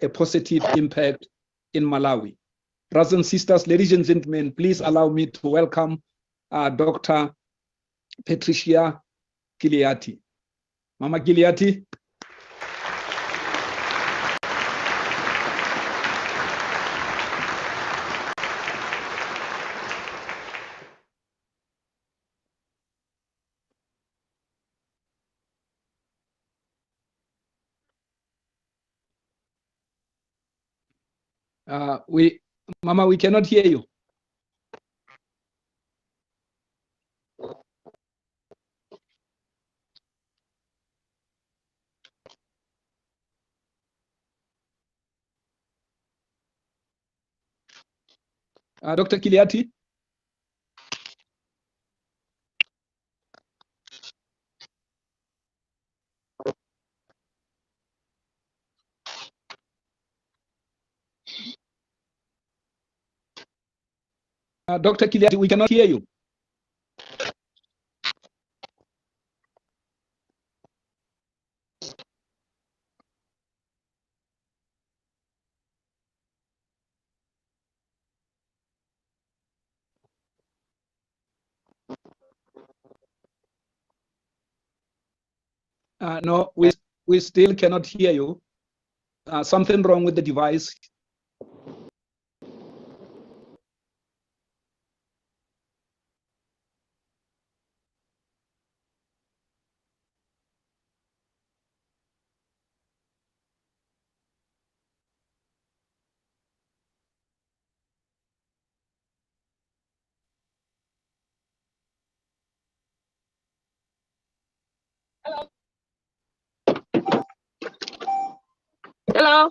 a positive impact in Malawi. Brothers and sisters, ladies and gentlemen, please allow me to welcome Dr. Patricia Giliati. Mama Giliati. Mama, we cannot hear you. Dr. Giliati. Dr. Giliati, we cannot hear you. No, we still cannot hear you. Something wrong with the device. Hello. Hello.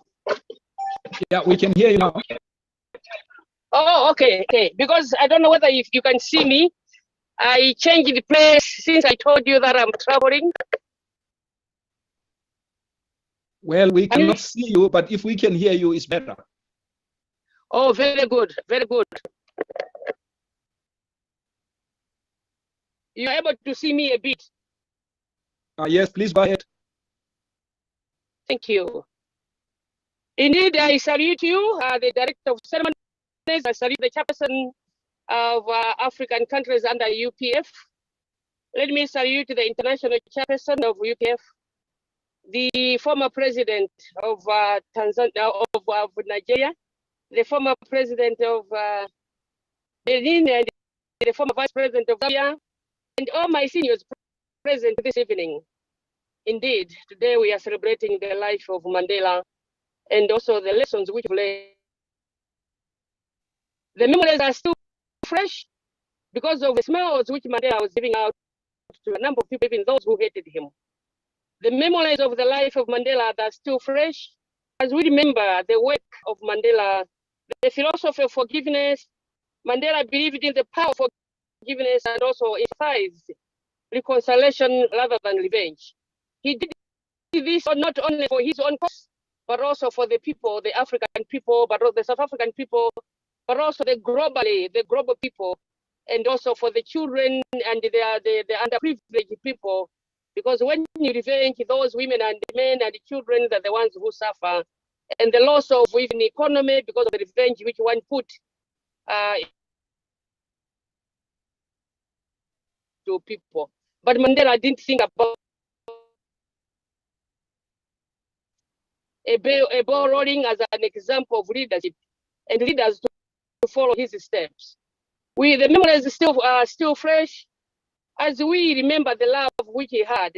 Yeah, we can hear you now. Oh, okay. Because I don't know whether if you can see me. I changed the place since I told you that I'm traveling. Well, we cannot see you, but if we can hear you, it's better. Oh, very good. Very good. You're able to see me a bit. Yes, please go ahead. Thank you. Indeed, I salute you, the Director of Ceremonies. I salute the chairperson of African countries under UPF. Let me salute the international chairperson of UPF, the former president of Tanzania, of Nigeria, the former president of Benin, and the former vice president of Zambia, and all my seniors present this evening. Indeed, today we are celebrating the life of Mandela and also the lessons which we learned. The memories are still fresh because of the smiles which Mandela was giving out to a number of people, even those who hated him. The memories of the life of Mandela are still fresh as we remember the work of Mandela, the philosophy of forgiveness. Mandela believed in the power of forgiveness and also emphasized reconciliation rather than revenge. He did this not only for his own cause, but also for the people, the African people, but also the South African people, but also the global people, and also for the children and the underprivileged people. Because when you revenge those women and men and children, they're the ones who suffer. And the loss of even economy because of the revenge which one put to people. But Mandela didn't think about a ball rolling as an example of leadership and leaders to follow his steps. The memories are still fresh as we remember the love which he had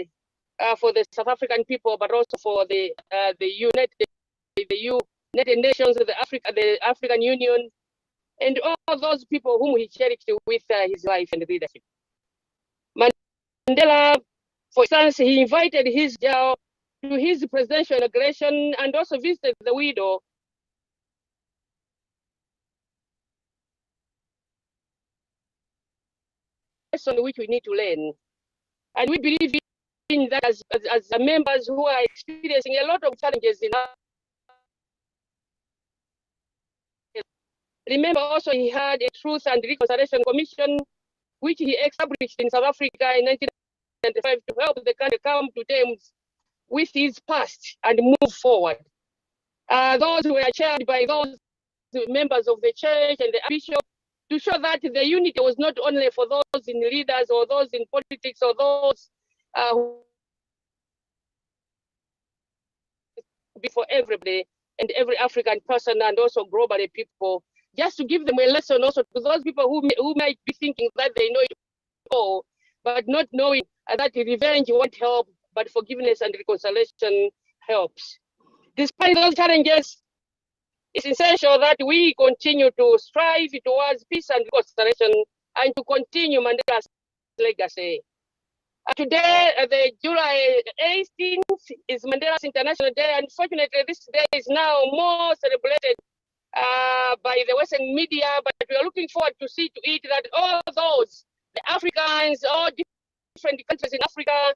for the South African people, but also for the United Nations, the African Union, and all those people whom he cherished with his life and leadership. Mandela, for instance, he invited his jail to his presidential inauguration and also visited the widow lesson which we need to learn. And we believe in that as members who are experiencing a lot of challenges in our. Remember also he had a Truth and Reconciliation Commission, which he established in South Africa in 1995 to help the country come to terms with his past and move forward. those who were chaired by those members of the church and the bishop, to show that the unity was not only for those in leaders or those in politics or those who be for everybody and every African person and also globally people, just to give them a lesson also to those people who might be thinking that they know it all, but not knowing that revenge won't help, but forgiveness and reconciliation helps. Despite those challenges, it's essential that we continue to strive towards peace and reconciliation and to continue Mandela's legacy. Today, the July 18th is Mandela's International Day. Unfortunately, this day is now more celebrated by the Western media, but we are looking forward to see to it that all those, the Africans, all different countries in Africa,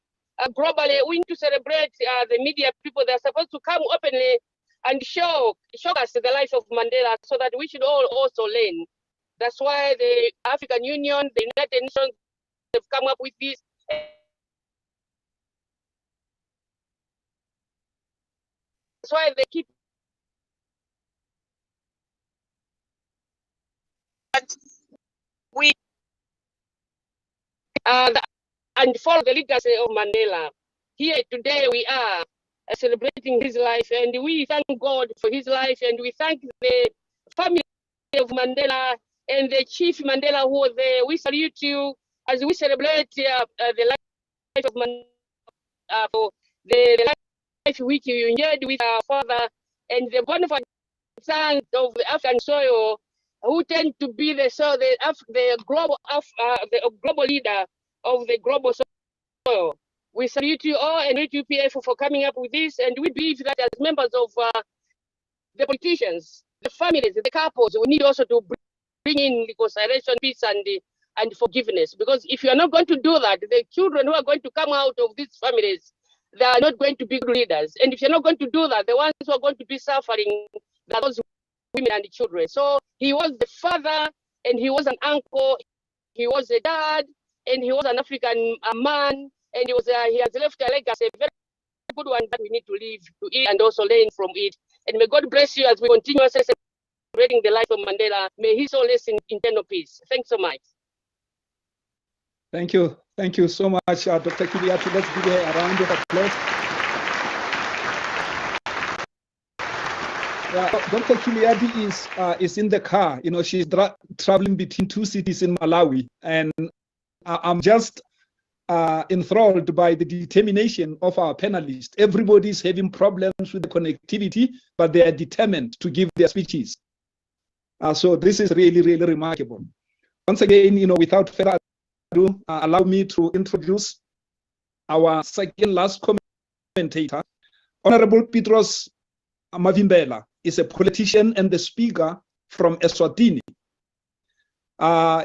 globally, we need to celebrate the media people. They're supposed to come openly and show us the life of Mandela so that we should all also learn. That's why the African Union, the United Nations have come up with this. That's why they keep we and follow the legacy of Mandela. Here today we are celebrating his life, and we thank God for his life, and we thank the family of Mandela and the Chief Mandela who was there. We salute you as we celebrate the life of Mandela, for the life which you enjoyed with our father, and the wonderful sons of the African soil who tend to be the global leader of the global soil. We salute you all and thank you, PF, for coming up with this, and we believe that as members of the politicians, the families, the couples, we need also to bring in reconciliation, peace, and forgiveness. Because if you are not going to do that, the children who are going to come out of these families, they are not going to be good leaders. And if you're not going to do that, the ones who are going to be suffering are those women and children. So he was the father, and he was an uncle, he was a dad, and he was an African man, and he has left a legacy, a very good one that we need to live to it and also learn from it. And may God bless you as we continue celebrating the life of Mandela. May he soul rest in eternal peace. Thanks so much. Thank you. Thank you so much, Dr. Kiliati. Let's give her a round of applause. Dr. Kiliati is in the car. You know, she's traveling between two cities in Malawi, and I'm just enthralled by the determination of our panelists. Everybody's having problems with the connectivity, but they are determined to give their speeches. So this is really, really remarkable. Once again, you know, without further ado, allow me to introduce our second last commentator. Honorable Petros Mavimbela is a politician and the speaker from Eswatini.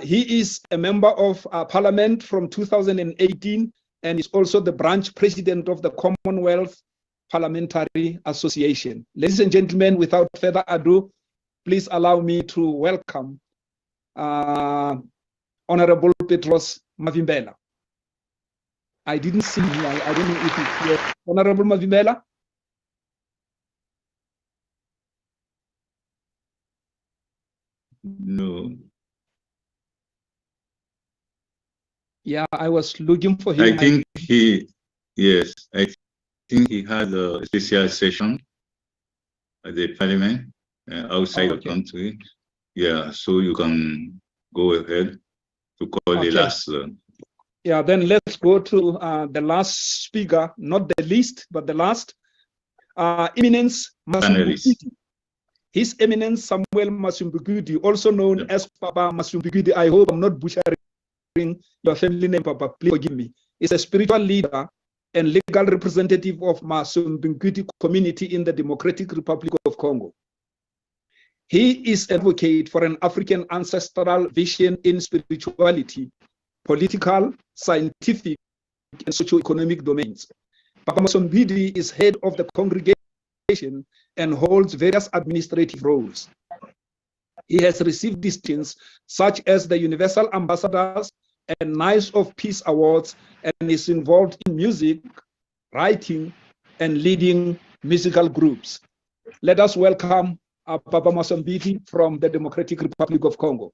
He is a member of Parliament from 2018 and is also the branch president of the Commonwealth Parliamentary Association. Ladies and gentlemen, without further ado, please allow me to welcome Honorable Petros Mavimbela. I didn't see him. I don't know if he's here. Honorable Mavimbela? No. Yeah, I was looking for him. I think he had a special session at the parliament outside the country. Yeah, so you can go ahead to call the last. Yeah, then let's go to the last speaker, not the least, but the last. Eminence Masumbugudi. His Eminence Samuel Masumbugudi, also known as Papa Masumbugudi. I hope I'm not butchering your family name, Papa, please forgive me, is a spiritual leader and legal representative of Masumbugudi community in the Democratic Republic of Congo. He is an advocate for an African ancestral vision in spirituality, political, scientific, and socio-economic domains. Papa Masumbugudi is head of the congregation and holds various administrative roles. He has received distinctions such as the Universal Ambassadors and Knights of Peace Awards, and is involved in music, writing, and leading musical groups. Let us welcome Papa Masambiti from the Democratic Republic of Congo.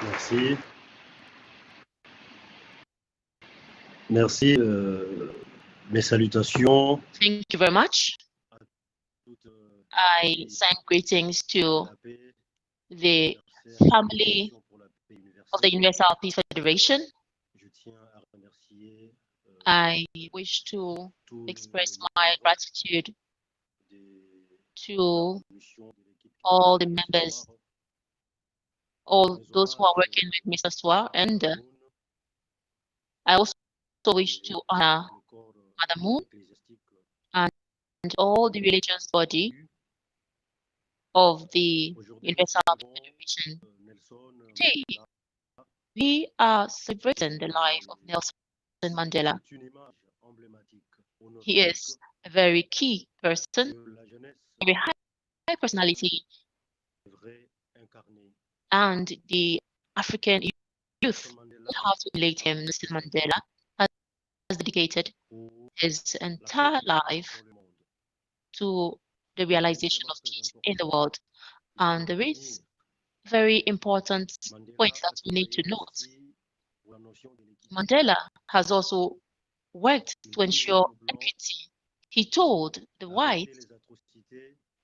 Merci. Merci. Mes salutations. Thank you very much. I send greetings to the family of the Universal Peace Federation. I wish to express my gratitude to all the members, all those who are working with Mr. Soir, and I also wish to honor Madam Moon and all the religious body of the Universal Federation. Today, we are celebrating the life of Nelson Mandela. He is a very key person, a very high personality, and the African youth have to relate him. Nelson Mandela has dedicated his entire life to the realization of peace in the world. And there is very important point that we need to note. Mandela has also worked to ensure equity. He told the whites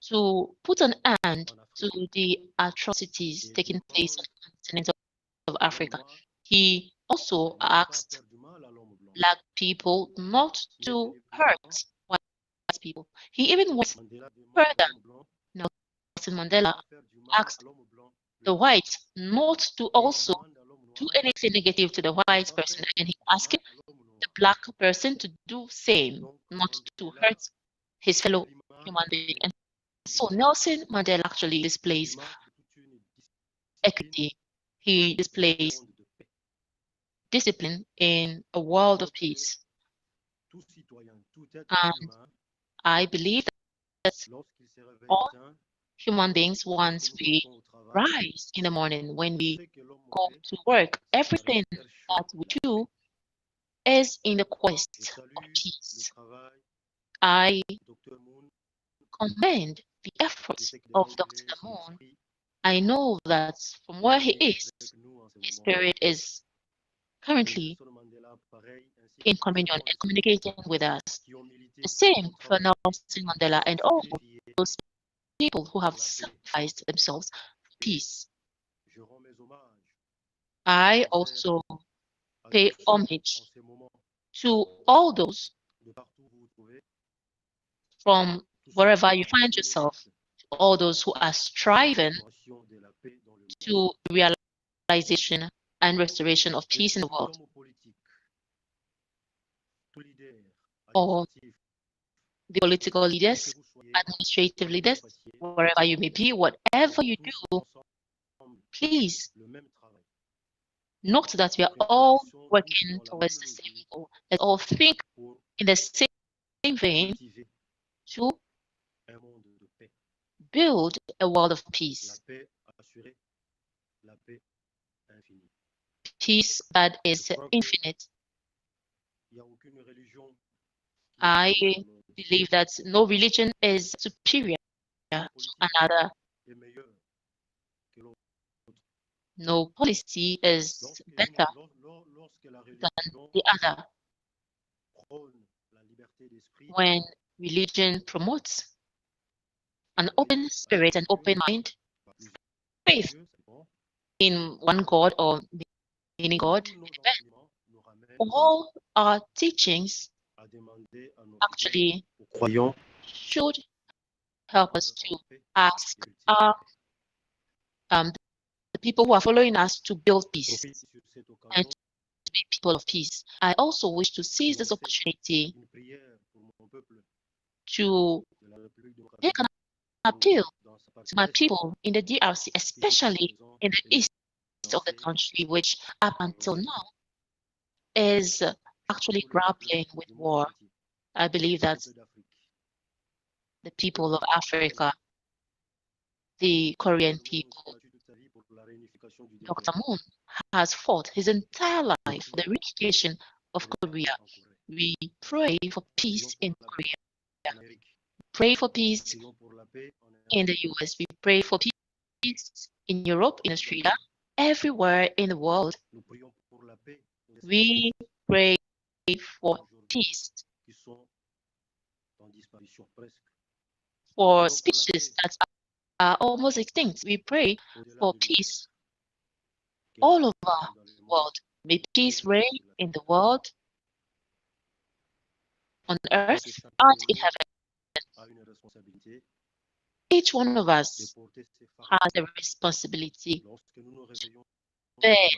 to put an end to the atrocities taking place on the continent of Africa. He also asked Black people not to hurt white people. He even went further. Nelson Mandela asked the whites not to also do anything negative to the white person, and he asked the Black person to do same, not to hurt his fellow human being. And so Nelson Mandela actually displays equity. He displays discipline in a world of peace. And I believe that all human beings, once we rise in the morning, when we go to work, everything that we do is in the quest of peace. I commend the efforts of Dr. Moon. I know that from where he is, his spirit is currently in communion and communicating with us. The same for Nelson Mandela and all those people who have sacrificed themselves for peace. I also pay homage to all those from wherever you find yourself, all those who are striving to realization and restoration of peace in the world. Or the political leaders, administrative leaders, wherever you may be, whatever you do, please note that we are all working towards the same goal. Let's all think in the same vein to build a world of peace. Peace that is infinite. I believe that no religion is superior to another. No policy is better than the other. When religion promotes an open spirit, an open mind, faith in one God or many God, all our teachings actually should help us to ask our the people who are following us to build peace and to be people of peace. I also wish to seize this opportunity to make an appeal to my people in the DRC, especially in the east of the country, which up until now is actually grappling with war. I believe that the people of Africa, the Korean people. Dr. Moon has fought his entire life for the reunification of Korea. We pray for peace in Korea. We pray for peace in the US. We pray for peace in Europe, in Australia, everywhere in the world. We pray for peace for species that are almost extinct. We pray for peace all over the world. May peace reign in the world, on earth, and in heaven. Each one of us has a responsibility to bear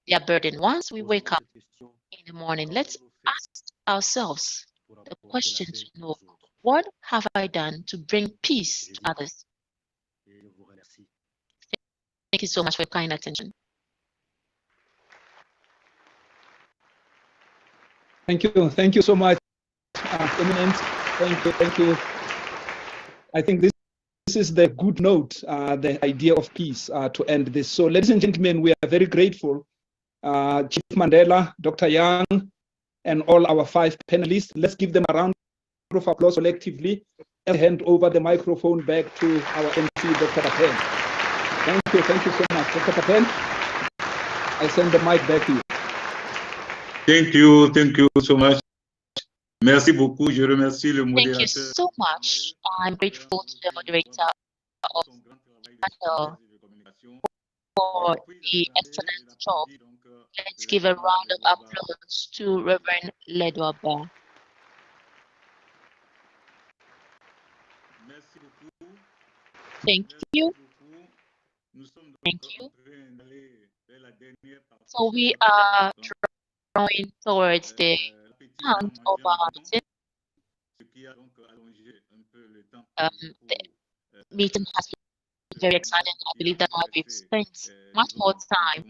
their burden. Once we wake up in the morning, let's ask ourselves the question to know, what have I done to bring peace to others? Thank you so much for your kind attention. Thank you so much, Eminent. Thank you. I think this is the good note, the idea of peace to end this. So, ladies and gentlemen, we are very grateful, Chief Mandela, Dr. Young, and all our 5 panelists. Let's give them a round of applause collectively and hand over the microphone back to our MC, Dr. Patel. Thank you so much. Dr. Patel, I send the mic back to you. Thank you so much. Merci beaucoup. Je remercie le modérateur. Thank you so much. I'm grateful to the moderator of panel for the excellent job. Let's give a round of applause to Reverend Ledwaba. Thank you. Thank you. So we are drawing towards the end of our meeting. The meeting has been very exciting. I believe that we've spent much more time.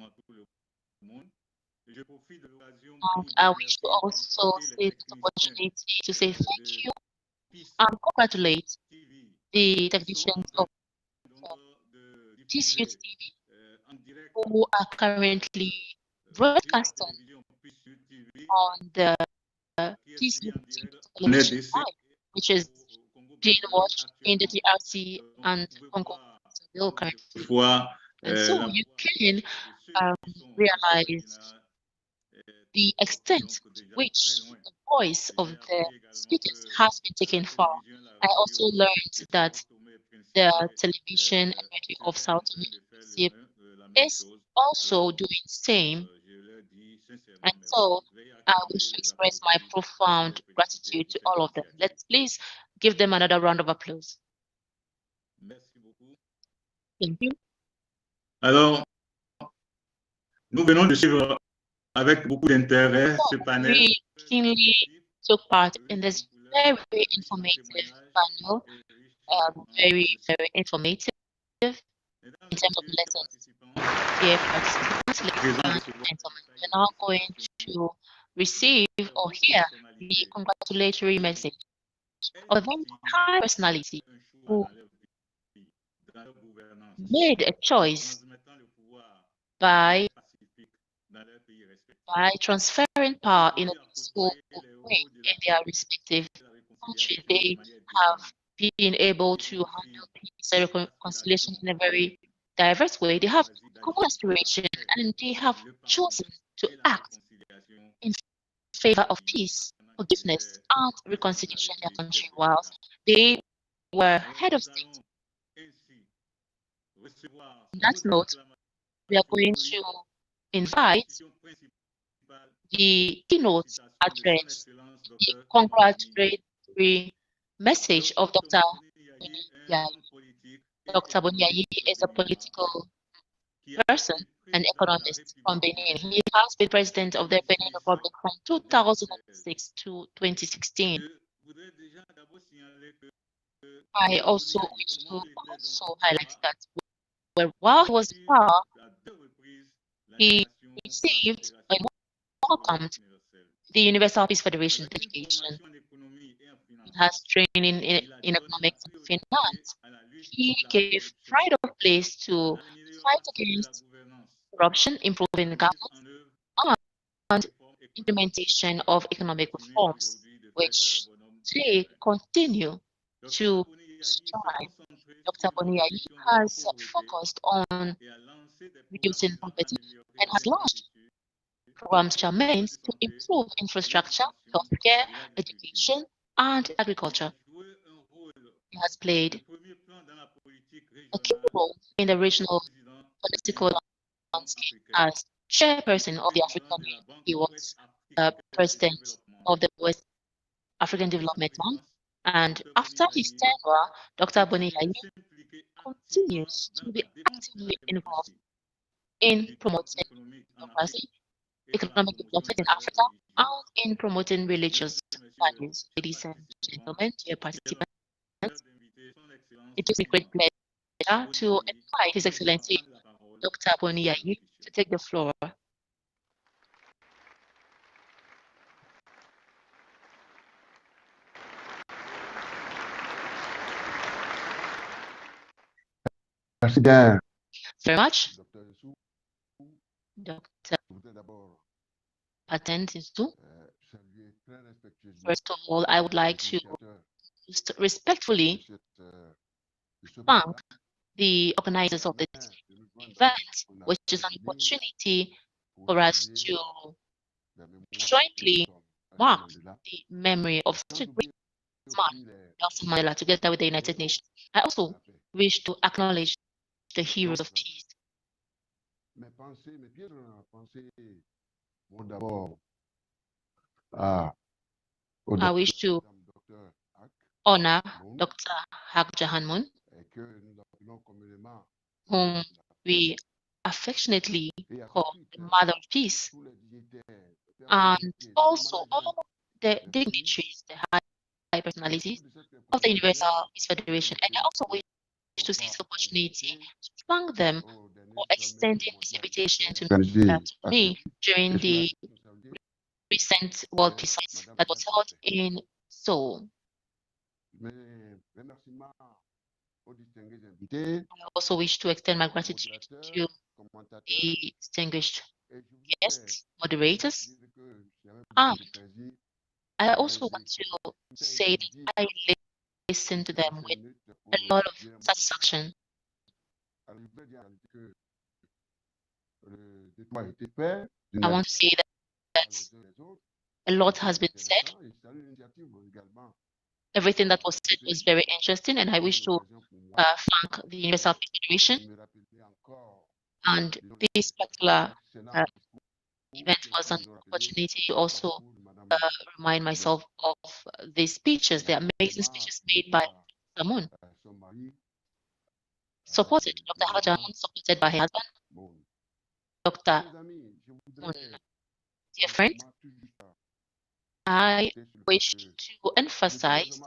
And I wish to also take the opportunity to say thank you and congratulate the technicians of TCU TV who are currently broadcasting on the TCU television live, which is being watched in the DRC and Congo currently. And so you can realize the extent to which the voice of the speakers has been taken far. I also learned that the television and radio of South America is also doing the same. And so I wish to express my profound gratitude to all of them. Let's please give them another round of applause. Thank you. Alors, nous venons de suivre avec beaucoup d'intérêt ce panel. We keenly took part in this very informative panel, very informative in terms of lessons. Dear participants, ladies and gentlemen, we're now going to receive or hear the congratulatory message of a very high personality who made a choice by transferring power in a peaceful way in their respective countries. They have been able to handle peace and reconciliation in a very diverse way. They have common aspiration and they have chosen to act in favor of peace, forgiveness, and reconciliation in their country whilst they were head of state. On that note, we are going to invite the keynote address, the congratulatory message of Dr. Boniayi. Dr. Boniayi is a political person, an economist from Benin. He has been president of the Benin Republic from 2006 to 2016. I also wish to highlight that while he was in power, he received and welcomed the Universal Peace Federation dedication. It has training in economics and finance. he gave pride of place to fight against corruption, improving governance, and implementation of economic reforms, which today continue to strive. Dr. Boniayi has focused on reducing poverty and has launched programs which are meant to improve infrastructure, healthcare, education, and agriculture. He has played a key role in the regional political landscape as chairperson of the African Union. He was president of the West African Development Bank, and after his tenure, Dr. Boniayi continues to be actively involved in promoting democracy, economic development in Africa, and in promoting religious values. Ladies and gentlemen, dear participants, it is a great pleasure to invite His Excellency Dr. Boniayi to take the floor. Very much, Dr. Patentinsu. First of all, I would like to respectfully thank the organizers of this event, which is an opportunity for us to jointly mark the memory of such a great man, Nelson Mandela, together with the United Nations. I also wish to acknowledge the heroes of peace. I wish to honor Dr. Hak Jahanmun, whom we affectionately call the Mother of Peace, and also all the dignitaries, the high personalities of the Universal Peace Federation. And I also wish to seize the opportunity to thank them for extending this invitation to me during the recent World Peace Summit that was held in Seoul. I also wish to extend my gratitude to the distinguished guests, moderators, and I also want to say that I listened to them with a lot of satisfaction. I want to say that a lot has been said. Everything that was said was very interesting, and I wish to thank the Universal Peace Federation. And this particular event was an opportunity to also remind myself of the speeches, the amazing speeches made by Samun, supported, Dr. Hajamun, supported by her husband, Dr. Moon. Dear friend, I wish to emphasize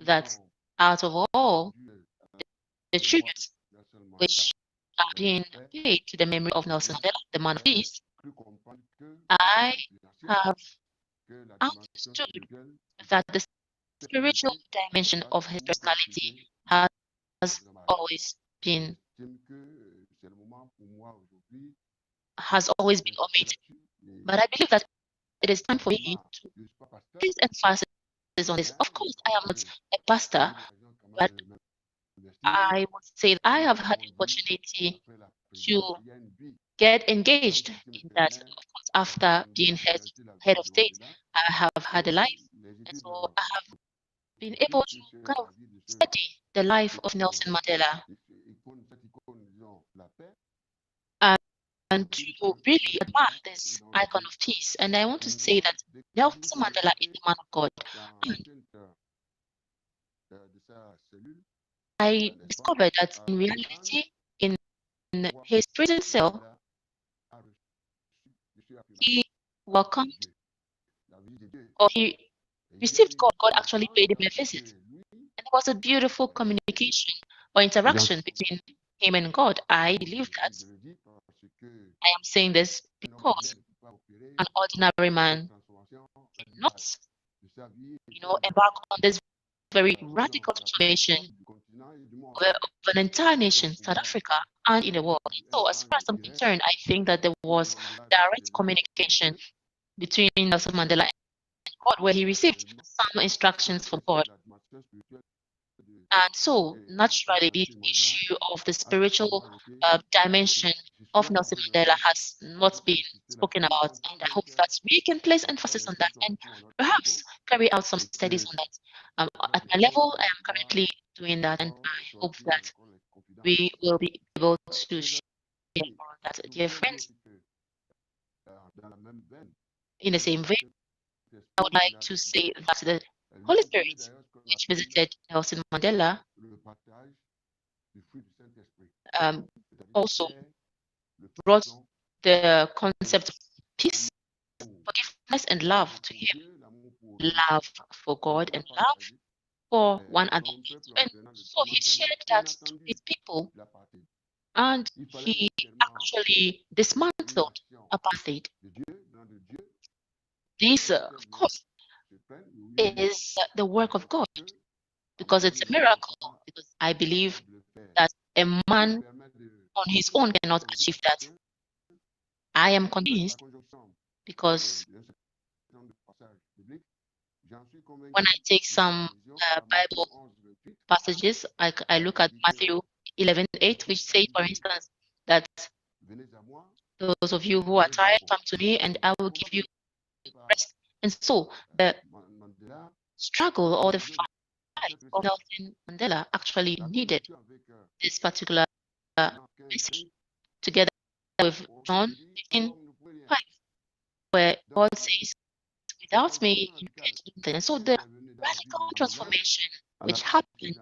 that out of all the tributes which are being paid to the memory of Nelson Mandela, the man of peace, I have understood that the spiritual dimension of his personality has always been omitted. But I believe that it is time for me to place emphasis on this. Of course, I am not a pastor, but I would say that I have had the opportunity to get engaged in that. Of course, after being head of state, I have had a life, and so I have been able to kind of study the life of Nelson Mandela and to really admire this icon of peace. And I want to say that Nelson Mandela is the man of God. And I discovered that in reality, in his prison cell, he welcomed, or he received God. God actually paid him a visit. And it was a beautiful communication or interaction between him and God. I believe that. I am saying this because an ordinary man cannot, embark on this very radical transformation of an entire nation, South Africa, and in the world. So as far as I'm concerned, I think that there was direct communication between Nelson Mandela and God, where he received some instructions from God. And so, naturally, this issue of the spiritual dimension of Nelson Mandela has not been spoken about. And I hope that we can place emphasis on that and perhaps carry out some studies on that. At my level, I am currently doing that, and I hope that we will be able to share on that. Dear friends, in the same vein, I would like to say that the Holy Spirit, which visited Nelson Mandela, also brought the concept of peace, forgiveness, and love to him. Love for God and love for one another. And so he shared that to his people, and he actually dismantled apartheid. This, of course, is the work of God, because it's a miracle, because I believe that a man on his own cannot achieve that. I am convinced because when I take some Bible passages, I look at Matthew 11:8, which say, for instance, that those of you who are tired, come to me and I will give you rest. And so the struggle or the fight of Nelson Mandela actually needed this particular message, together with John 15:5, where God says, without me, you can't do anything. And so the radical transformation which happened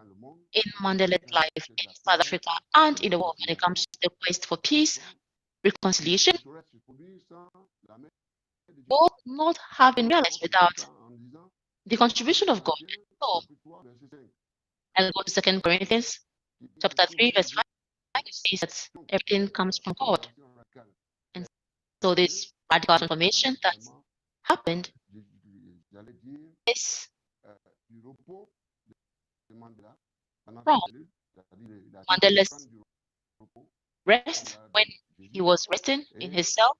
in Mandela's life in South Africa and in the world when it comes to the quest for peace, reconciliation, would not have been realized without the contribution of God. So, I'll go to 2 Corinthians chapter 3, verse 5, which says that everything comes from God. And so this radical transformation that happened is from Mandela's rest, when he was resting in his cell,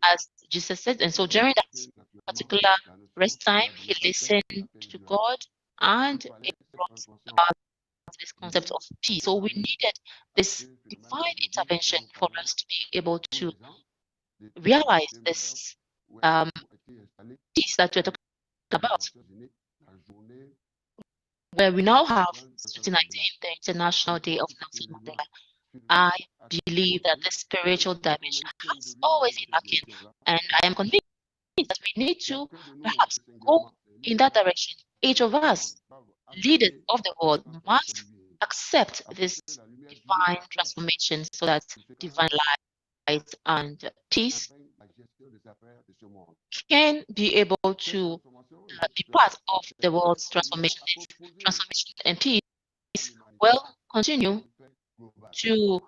as Jesus said. And so during that particular rest time, he listened to God, and it brought about this concept of peace. So we needed this divine intervention for us to be able to realize this peace that we're talking about, where we now have 2019, the International Day of Nelson Mandela. I believe that the spiritual dimension has always been lacking, and I am convinced that we need to perhaps go in that direction. Each of us, leaders of the world, must accept this divine transformation so that divine light and peace can be able to be part of the world's transformation. This transformation and peace will continue to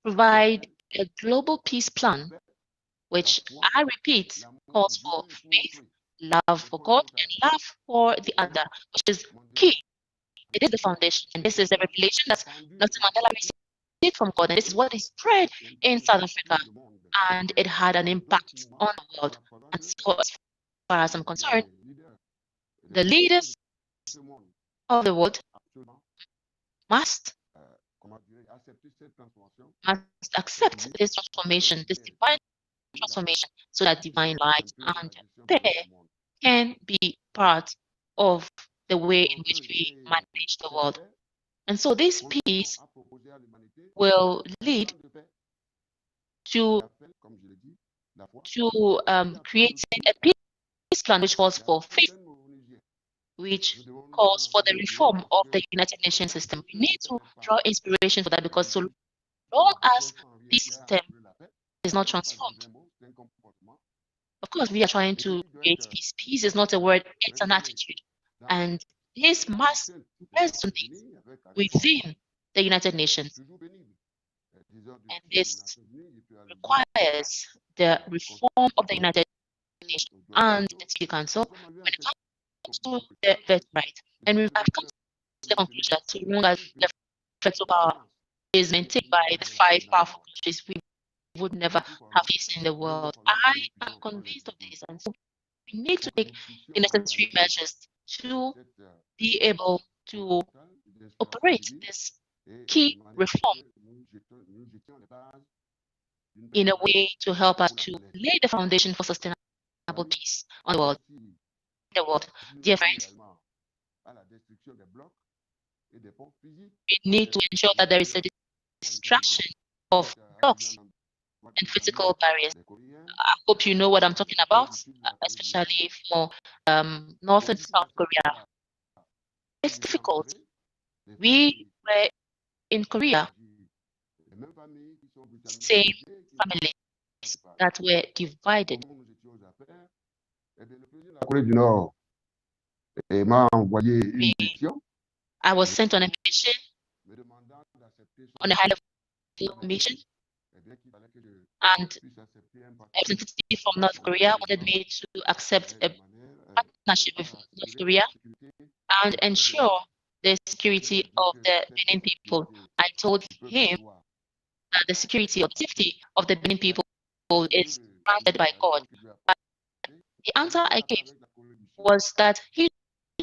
provide a global peace plan, which, I repeat, calls for faith, love for God, and love for the other, which is key. It is the foundation, and this is the revelation that Nelson Mandela received from God, and this is what is spread in South Africa, and it had an impact on the world. And so, as far as I'm concerned, the leaders of the world must accept this transformation, this divine transformation, so that divine light and prayer can be part of the way in which we manage the world. And so this peace will lead to creating a peace plan which calls for faith, which calls for the reform of the United Nations system. We need to draw inspiration for that, because so long as this system is not transformed, of course, we are trying to create peace. Peace is not a word, it's an attitude. And this must resonate within the United Nations. And this requires the reform of the United Nations and the Security Council when it comes to the birthright. And we have come to the conclusion that so long as the veto power is maintained by the 5 powerful countries, we would never have peace in the world. I am convinced of this, and so we need to take the necessary measures to be able to operate this key reform in a way to help us to lay the foundation for sustainable peace on the world. Dear friends, we need to ensure that there is a destruction of blocks and physical barriers. I hope you know what I'm talking about, especially for North and South Korea. It's difficult. We were in Korea, same families that were divided. I was sent on a mission, on a high-level mission, and a representative from North Korea wanted me to accept a partnership with North Korea and ensure the security of the Benin people. I told him that the security or the safety of the Benin people is granted by God. But the answer I gave was that he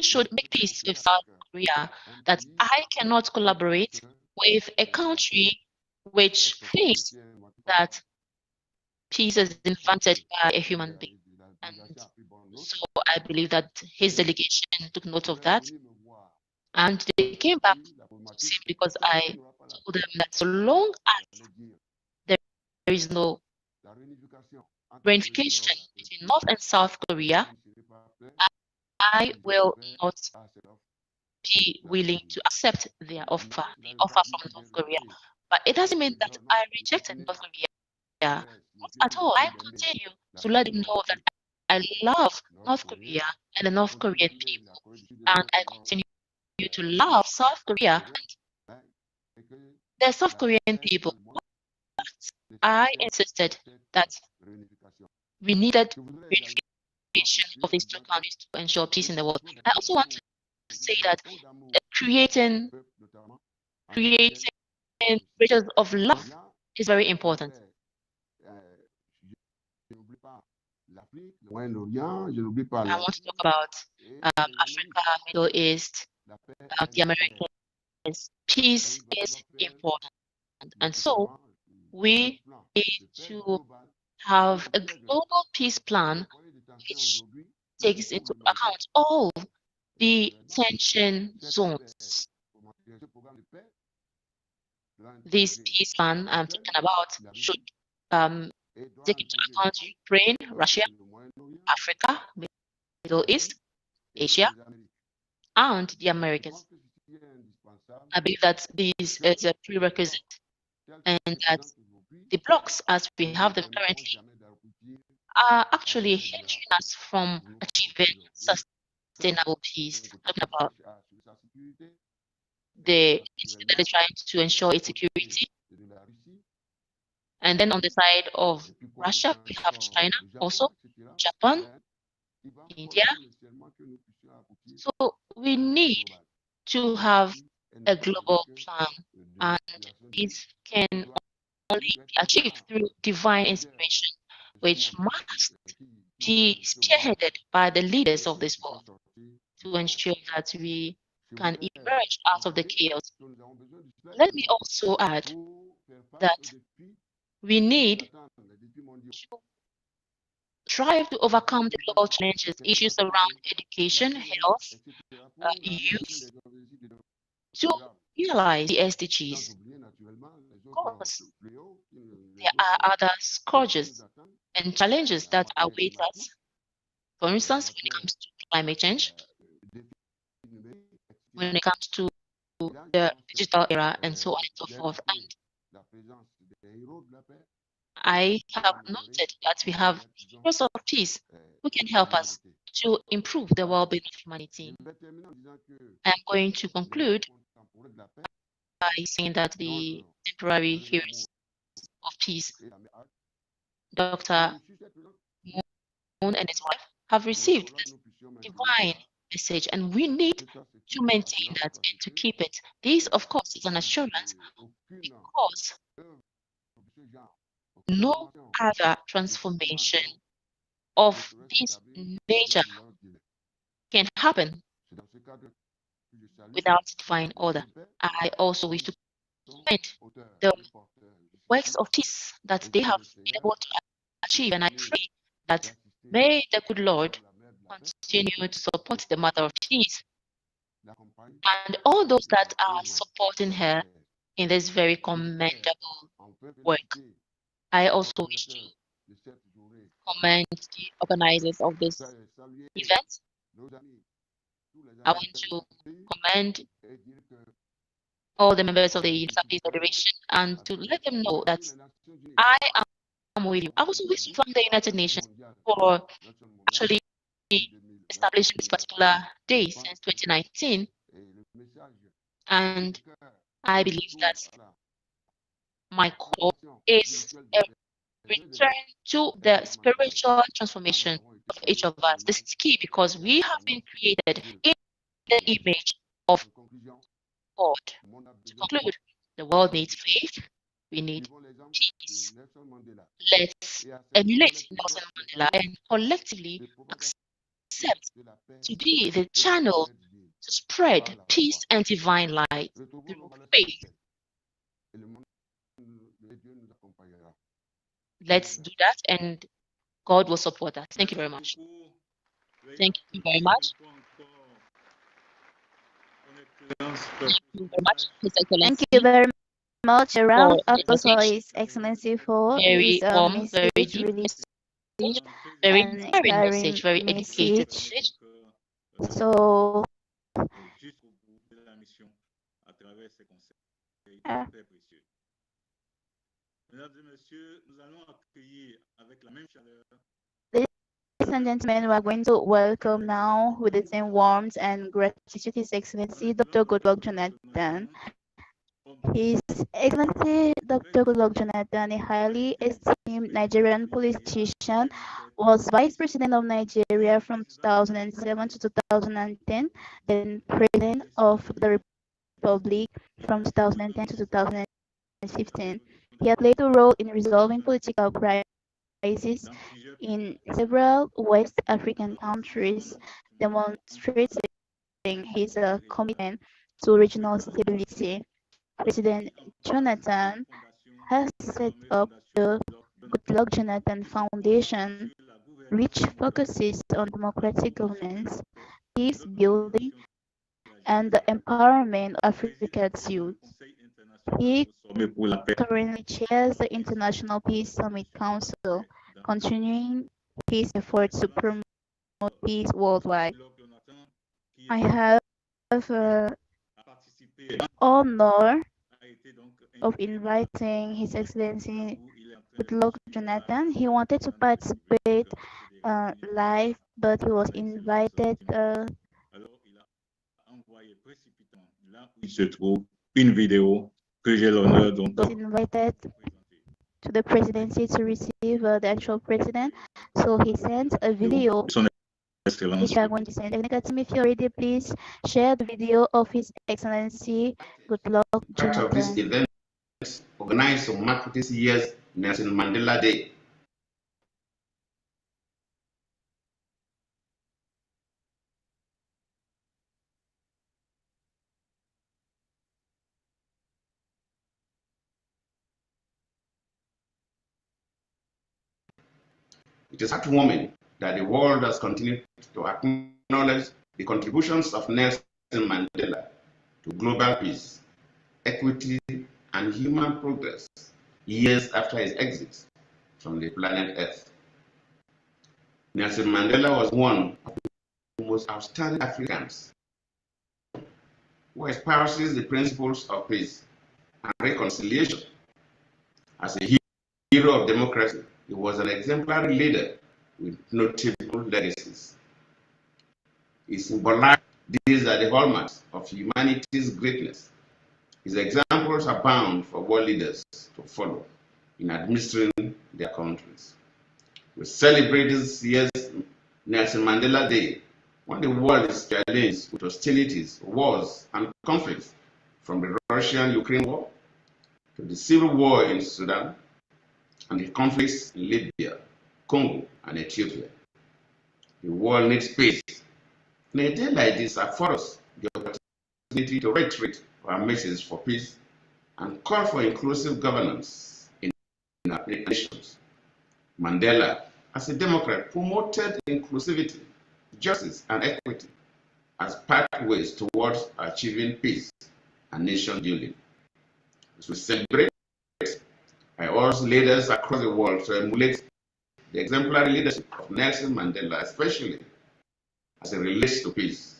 should make peace with South Korea, that I cannot collaborate with a country which thinks that peace is invented by a human being. And so I believe that his delegation took note of that. And they came back to see me because I told them that so long as there is no reunification between North and South Korea, I will not be willing to accept their offer, the offer from North Korea. But it doesn't mean that I rejected North Korea. Not at all. I continue to let them know that I love North Korea and the North Korean people, and I continue to love South Korea and the South Korean people. But I insisted that we needed reunification of these two countries to ensure peace in the world. I also want to say that creating bridges of love is very important. I want to talk about Africa, Middle East, the Americas. Peace is important. And so we need to have a global peace plan which takes into account all the tension zones. This peace plan I'm talking about should take into account Ukraine, Russia, Africa, Middle East, Asia, and the Americas. I believe that this is a prerequisite and that the blocks as we have them currently are actually hindering us from achieving sustainable peace. Talking about they're trying to ensure its security. And then on the side of Russia, we have China, also Japan, India. So we need to have a global plan, and this can only be achieved through divine inspiration, which must be spearheaded by the leaders of this world to ensure that we can emerge out of the chaos. Let me also add that we need to strive to overcome the global challenges, issues around education, health, youth, to realize the SDGs. Of course, there are other scourges and challenges that await us. For instance, when it comes to climate change, when it comes to the digital era, and so on and so forth. And I have noted that we have heroes of peace who can help us to improve the well-being of humanity. I am going to conclude by saying that the temporary heroes of peace, Dr. Moon and his wife, have received this divine message, and we need to maintain that and to keep it. This, of course, is an assurance because no other transformation of this nature can happen without divine order. I also wish to commend the works of peace that they have been able to achieve, and I pray that may the good Lord continue to support the Mother of Peace and all those that are supporting her in this very commendable work. I also wish to commend the organizers of this event. I want to commend all the members of the Universal Peace Federation and to let them know that I am with you. I also wish to thank the United Nations for actually establishing this particular day since 2019. And I believe that my call is a return to the spiritual transformation of each of us. This is key because we have been created in the image of God. To conclude, the world needs faith. We need peace. Let's emulate Nelson Mandela and collectively accept to be the channel to spread peace and divine light through faith. Let's do that, and God will support us. Thank you very much. Thank you very much. Thank you very much, His Excellency. Thank you very much. A round of applause for His Excellency for very his warm, very message, deep, really very an inspiring message, very educated message. message. So, ladies and gentlemen, we are going to welcome now with the same warmth and gratitude His Excellency Dr. Goodluck Jonathan. His Excellency Dr. Goodluck Jonathan, a highly esteemed Nigerian politician, was Vice President of Nigeria from 2007 to 2010, then President of the Republic from 2010 to 2015. He had played a role in resolving political crises in several West African countries, demonstrating his commitment to regional stability. President Jonathan has set up the Goodluck Jonathan Foundation, which focuses on democratic governance, peace building, and the empowerment of Africa's youth. He currently chairs the International Peace Summit Council, continuing his efforts to promote peace worldwide. I have honor of inviting His Excellency Goodluck Jonathan. He wanted to participate live, but he was invited. Une vidéo que j'ai l'honneur donc Was invited to the presidency to receive the actual president, so he sent a video. Which we are going to send. Technical team, if you're ready, please share the video of His Excellency Goodluck Jonathan. Of this event organized to mark this year's Nelson Mandela Day. It is heartwarming that the world has continued to acknowledge the contributions of Nelson Mandela to global peace, equity, and human progress years after his exit from the planet Earth. Nelson Mandela was one of the most outstanding Africans who espouses the principles of peace and reconciliation. As a hero of democracy, he was an exemplary leader with notable legacies. He symbolized these are the hallmarks of humanity's greatness. His examples are bound for world leaders to follow in administering their countries. We celebrate this year's Nelson Mandela Day When the world is challenged with hostilities, wars, and conflicts, from the Russian-Ukraine war to the civil war in Sudan and the conflicts in Libya, Congo, and Ethiopia, the world needs peace. In a day like this, affords us the opportunity to reiterate our message for peace and call for inclusive governance in our nations. Mandela, as a Democrat, promoted inclusivity, justice, and equity as pathways towards achieving peace and nation building. As we celebrate, I urge leaders across the world to emulate the exemplary leadership of Nelson Mandela, especially as it relates to peace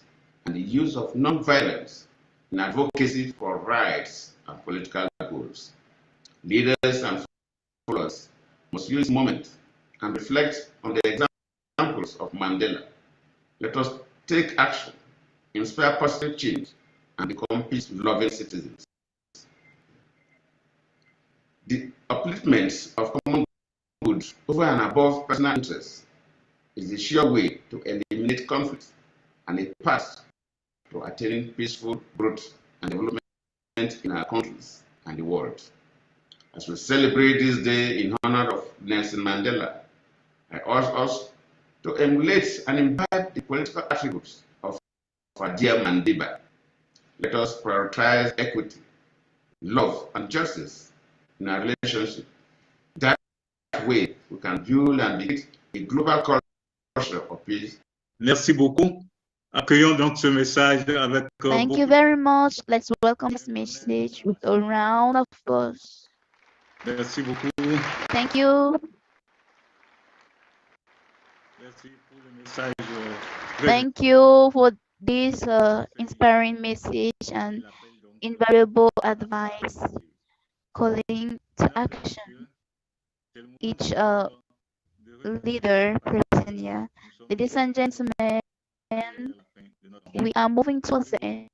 and the use of non-violence in advocacy for rights and political goals. Leaders and followers must use this moment and reflect on the examples of Mandela. Let us take action, inspire positive change, and become peace-loving citizens. The upliftment of common good over and above personal interests is the sure way to eliminate conflict and a path to attaining peaceful growth and development in our countries and the world. As we celebrate this day in honor of Nelson Mandela, I urge us to emulate and imbibe the political attributes of our dear Mandela. Let us prioritize equity, love, and justice in our relationship. That way, we can build and build a global culture of peace. Merci beaucoup. Accueillons donc ce message avec Thank you very much. Let's welcome this message with a round of applause. Merci beaucoup. Thank you. Merci pour le message. Thank you for this inspiring message and invaluable advice calling to action. Each leader present here. Ladies and gentlemen, we are moving towards the end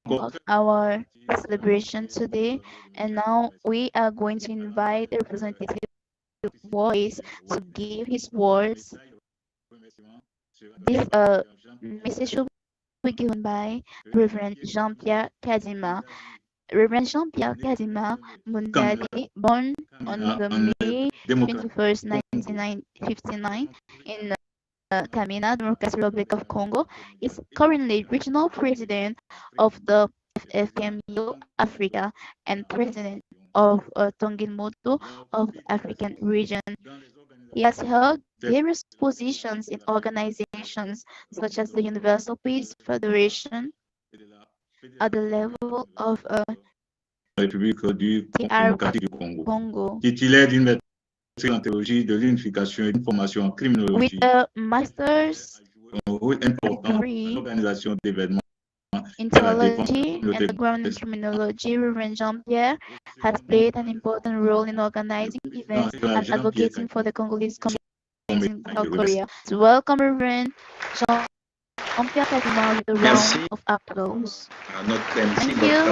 of our celebration today, and now we are going to invite the representative voice to give his words. This message will be given by Reverend Jean-Pierre Kadima. Reverend Jean-Pierre Kadima Mundadi, born on May 21st, 1959 in Kamina, Democratic Republic of Congo, is currently regional president of the FFMU Africa and president of Tongilmoto of African region. He has held various positions in organizations such as the Universal Peace Federation at the level of République démocratique du Congo. Titulaire d'une maîtrise en théologie de l'unification et d'une formation en criminologie. With a master's Un rôle important dans degree l'organisation d'événements in theology and background in criminology, Reverend Jean-Pierre has played an important role in organizing events and advocating for the Congolese community in South Korea. So welcome, Reverend Jean-Pierre Kadima, with a round of applause. Thank you.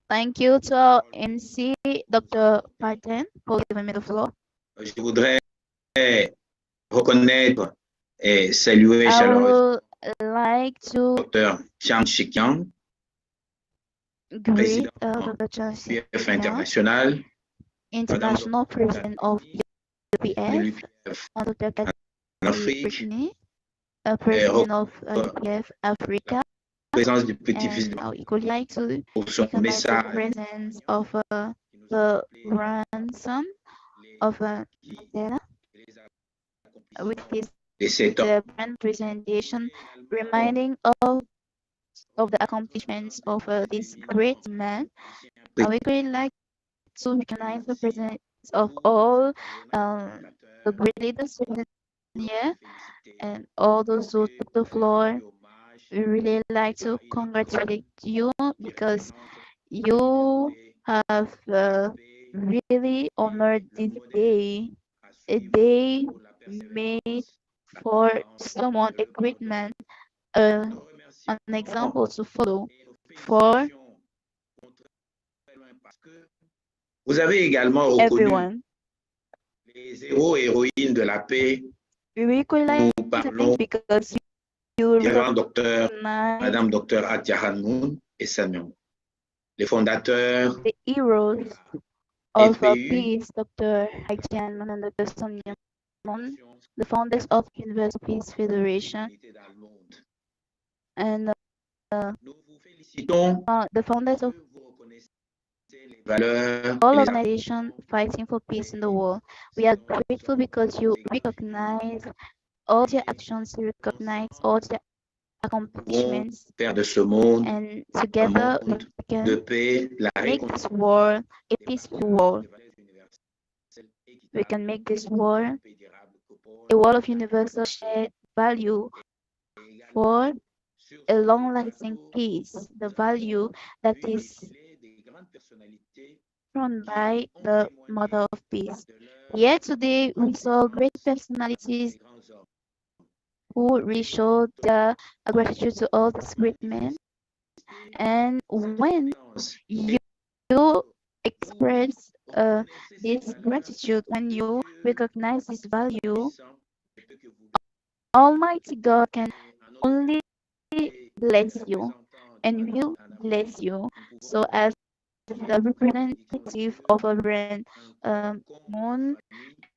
Thank you to our MC, Dr. Paten, for giving me the floor. Je voudrais reconnaître et saluer I chaleureusement would like to Dr. Chan Shikian, greet président Dr. du PF Chiang, international, international president of UPF, Dr. en Kathy Afrique, Brittany, president of UPF Africa, présence du petit-fils and I would equally like to pour son recognize the message presence of the grandson of Mandela with his de cet homme. grand presentation, reminding of the accomplishments of this great man. I would really like to recognize the presence of all the great leaders here and all those who took the floor. We really like to congratulate you because you have really honored this day, a day made for someone, a great man, an example to follow for Vous avez également reconnu everyone. les héros et héroïnes de la paix We recognize Nous parlons because you du révérend docteur, recognize Madame Docteur Adjahan Moun et Samion, les fondateurs the heroes of EPU, peace, Dr. Haitian and Dr. Sonia Mon, the founders of Universal Peace Federation, dans le monde. and Nous vous félicitons the founders of que vous reconnaissez les valeurs all et les organizations fighting for peace in the world. We are grateful because you recognize all their actions, you recognize all their accomplishments, faire de ce monde and un together we monde can de paix, la make réconciliation, this world a peaceful world. des valeurs universelles, We can équitables, make this world paix durable, a world of universal shared value for a long-lasting peace, the value that is des grandes personnalités shown by the Mother of Peace. Yet today we saw great personalities des grands hommes. who really showed their gratitude to all these great men. And when you express this gratitude, when you recognize this value, Almighty God can only bless you and will bless you. So as the representative of a brand moon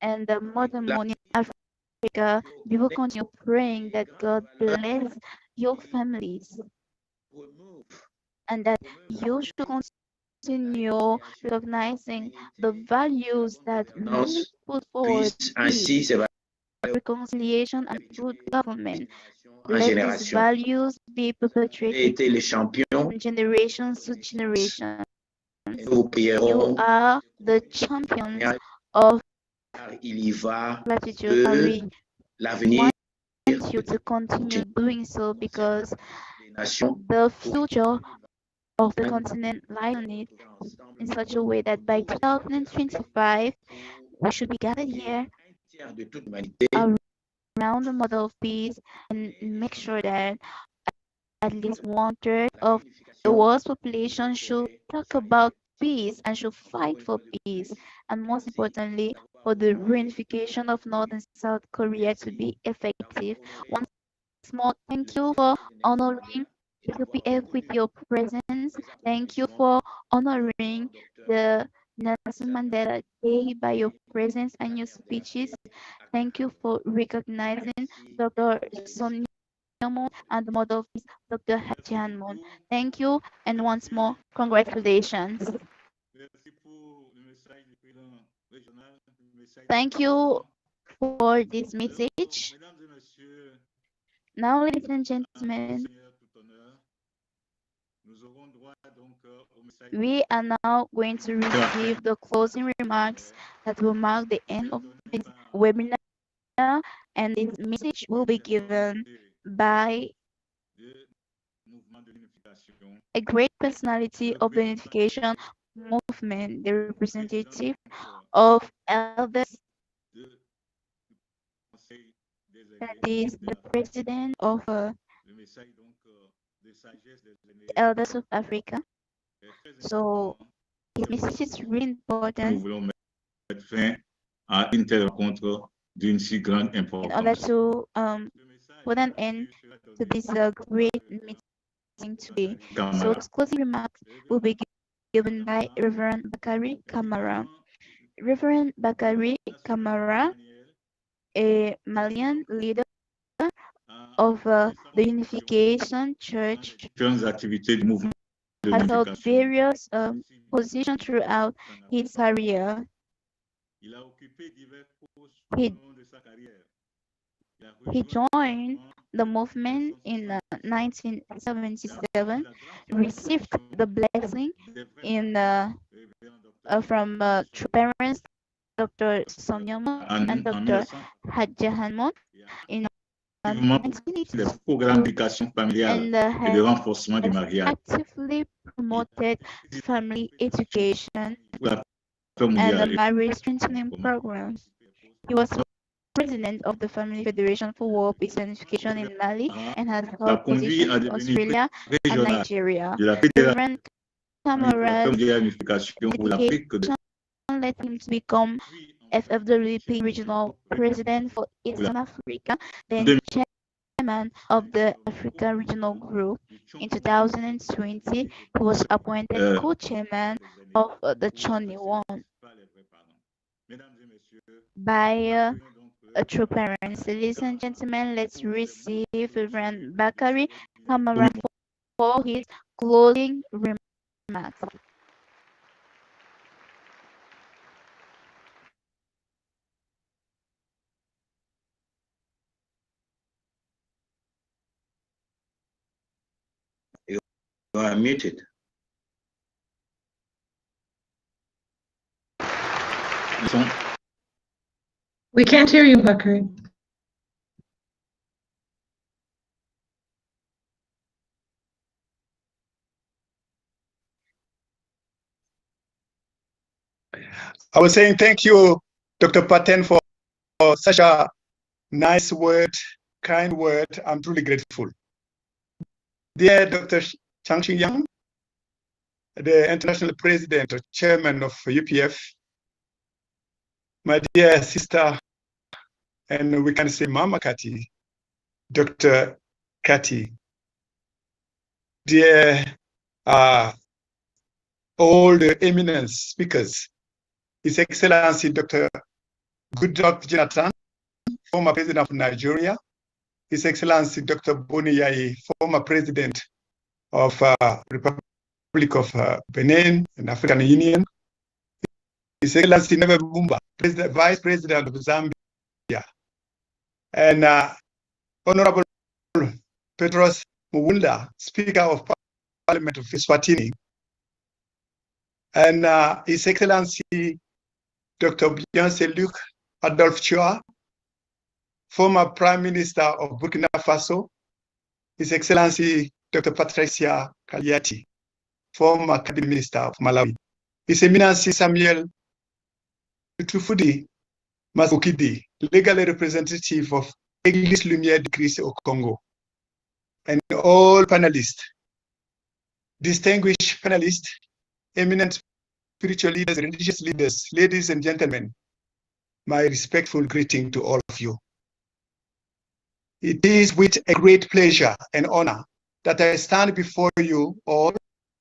and the mother moon in Africa, we will continue praying that God bless your families and that you should continue recognizing the values that we put forward: Ainsi, ces reconciliation and good government. en Let these génération values be perpetuated été les champions from generation to generation. et nous You prierons are the champions of car il y va gratitude, and de we l'avenir want you to continue doing so because des nations the future of the continent lies on it in such a way that by 2025 we should be gathered here de toute l'humanité around the Mother of Peace and make sure that at least 1/3 of the world's population should talk about peace and should fight for peace, and most importantly, for the reunification of North and South Korea to be effective. Once more, thank you for honoring EPF with your presence. Thank you for honoring the Nelson Mandela Day by your presence and your speeches. Thank you for recognizing Dr. Sonia Mon and the Mother of Peace, Dr. Hajian Mon. Thank you, and once more, congratulations. Thank you for this message. Now, ladies and gentlemen, we are now going to receive the closing remarks that will mark the end of this webinar, and this message will be given by a great personality of the unification movement, the representative of elders, that is the president of the elders of Africa. So his message is really important. Nous voulons mettre fin à une telle rencontre d'une si grande In order importance. to put an end to this great meeting today. So his closing remarks will be given by Reverend Bakari Kamara. Reverend Bakari Kamara, a Malian leader of the Unification Church, Différentes activités du mouvement de has held l'unification. various positions throughout his career. Il a occupé divers postes He- au long de sa carrière. Il a He rejoint joined the movement in 1977, received the blessing des vrais in révérends docteurs from true parents, Dr. Sonia Mon en and Dr. 1900 Hadjahan Mon in activement les 1980, programmes d'éducation familiale and et de has renforcement du mariage. actively promoted family education Pour la paix and mondiale the et marriage strengthening programs. He was president of the Family Federation for World Peace and Unification in Mali and has l'a held conduit positions à in devenir Australia and régional Nigeria. de la Fédération Reverend de la paix Kamara's mondiale et l'unification pour l'Afrique de dedication led him to become FFWP Regional President for Eastern Africa, then Chairman of the Africa Regional Group. In 2020, he was appointed co-chairman of the Choni One by true parents. Ladies and gentlemen, let's receive Reverend Bakari Kamara for his closing remarks. You are muted. We can't hear you, Bakari. I was saying thank you, Dr. Paten, for such a nice word, kind word. I'm truly grateful. Dear Dr. Chang Ching Yang, the International President or Chairman of UPF, my dear sister, and we can say Mama Kati, Dr. Kati, dear all the eminent speakers, His Excellency Dr. Goodluck Jonathan, former President of Nigeria, His Excellency Dr. Boni Yayi, former President of Republic of Benin and African Union, His Excellency Neve Bumba, Vice President of Zambia, and Honorable Petros Muwunda, Speaker of Parliament of Eswatini, and His Excellency Dr. Beyonce-Luc Adolphe Chua, former Prime Minister of Burkina Faso, His Excellency Dr. Patricia Kaliati, former Cabinet Minister of Malawi, His Eminence Samuel Tufudi Masukidi, legal representative of Église Lumière de Christ au Congo, and all panelists, distinguished panelists, eminent spiritual leaders, religious leaders, ladies and gentlemen, my respectful greeting to all of you. It is with a great pleasure and honor that I stand before you all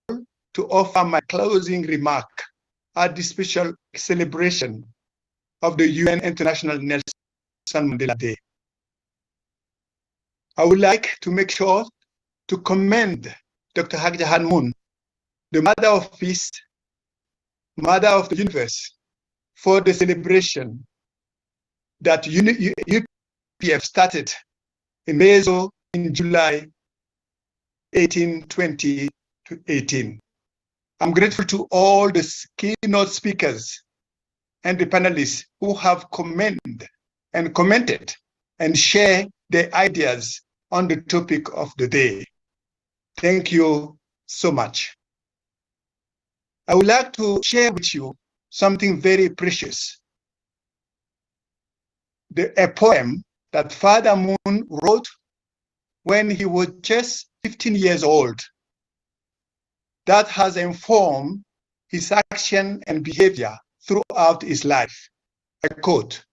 to offer my closing remark at this special celebration of the UN International Nelson Mandela Day. I would like to make sure to commend Dr. Hagja Hanmoon, the Mother of Peace, Mother of the Universe, for the celebration that UPF started in Meso in July 2018. I'm grateful to all the keynote speakers and the panelists who have commented and share their ideas on the topic of the day. Thank you so much. I would like to share with you something very precious. A poem that Father Moon wrote when he was just 15 years old, that has informed his action and behavior throughout his life. I quote,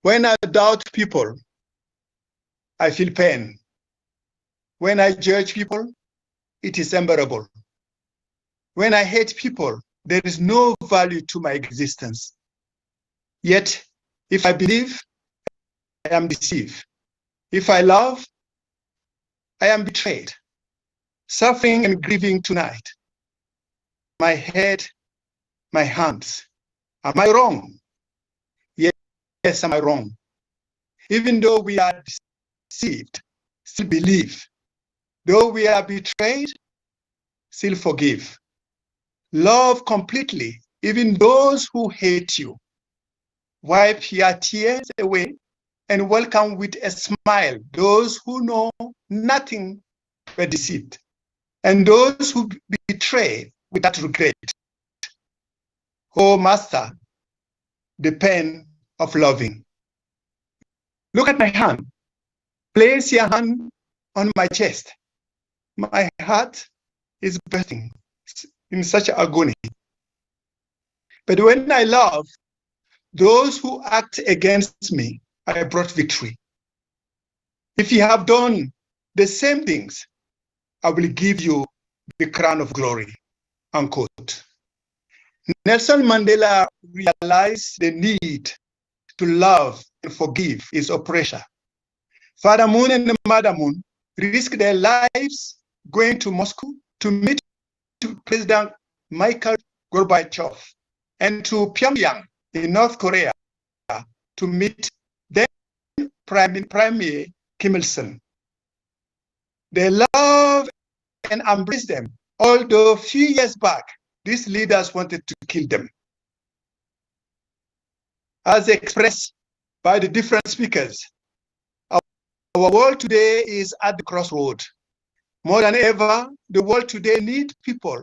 "When I doubt people, I feel pain. When I judge people, it is unbearable. When I hate people, there is no value to my existence. Yet, if I believe, I am deceived. If I love, I am betrayed. Suffering and grieving tonight. My head, my hands. Am I wrong? Yes, am I wrong? Even though we are deceived, still believe. Though we are betrayed, still forgive. Love completely, even those who hate you. Wipe your tears away and welcome with a smile those who know nothing but deceit, and those who betray without regret. Oh, Master, the pain of loving. Look at my hand. Place your hand on my chest. My heart is bursting in such agony. But when I love, those who act against me, I brought victory. If you have done the same things, I will give you the crown of glory, unquote. Nelson Mandela realized the need to love and forgive his oppressor. Father Moon and Mother Moon risked their lives going to Moscow to meet President Mikhail Gorbachev and to Pyongyang in North Korea to meet then Premier Kim Il-sung. They love and embrace them, although a few years back, these leaders wanted to kill them. As expressed by the different speakers, our world today is at the crossroad. More than ever, the world today needs people